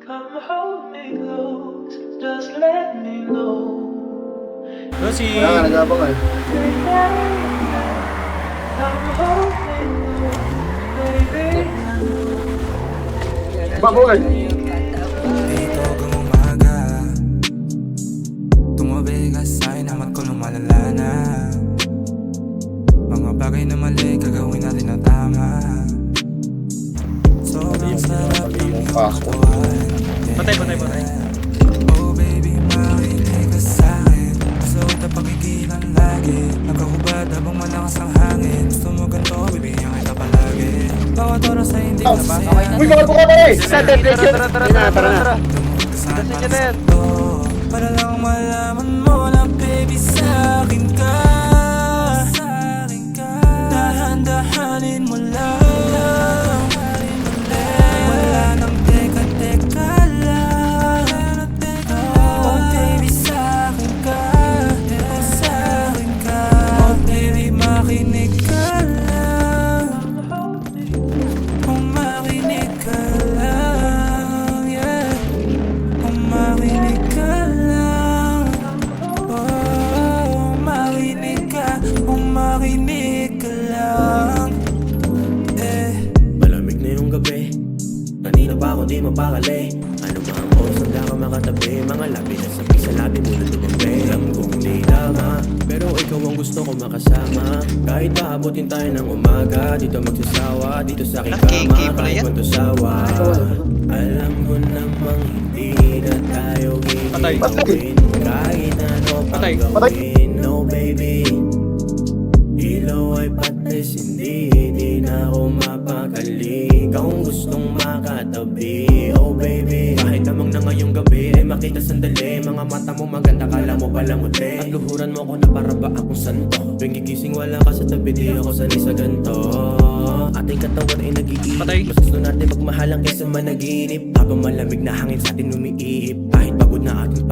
Come hold me close, just let me know. Si... Wala nga, nag-aabang eh. Come hold me close, baby. Baboy! Dito hanggang umaga, tumabi ka sa'kin naman ko nung malala na. Mga bagay na mali, gagawin natin na tama. Sobrang sarap ng iyong katuan. Patay. Oh baby, makinig ka sa'kin. Gusto kita pakikilan lagi. Nagkahubad habang malakas ang hangin. Gusto mo ganito, bibigyan kita palagi. Bawat oras ay hindi ka masaya. Uy, mga buka na eh! Sa depression! Tara na. Kasama Kasi yan. to, para lang malaman mo na baby sa'kin ka. Dahan-dahanin mo lang. Wala nang teka-teka lang. Oh baby sa'kin ka. Sa'kin ka. Oh baby makinig ka lang. Oh makinig ka lang. Yeah. Oh makinig ka lang. Oh makinig ka. Oh makinig ka lang. Malamig na yung gabi, kanina pa ako di mapakali. Ano ba ang oras hanggang ka makatabi? Mga labi na sabi sa labi mo na lumambi. Alam kong di tama, pero ikaw ang gusto ko makasama. Kahit paabutin tayo ng umaga, dito magsasawa, dito sa aking kama, kahit magtusawa. Alam ko namang hindi na tayo gigawin, kahit ano pang gawin. No baby, ilaw ay patis, hindi na ako mapakali. Kung gustong makatabi, oh baby. Kahit namang na ngayong gabi ay makita sandali. Mga mata mo maganda, kala mo palang uti. At luhuran mo ako na para ba akong santo. Tuwing gigising wala ka sa tabi, di ako sanay sa ganto. Ating katawan ay nag-iinip, mas gusto natin magmahalang kaysa managinip. Habang malamig na hangin sa atin umiihip, kahit pagod na ating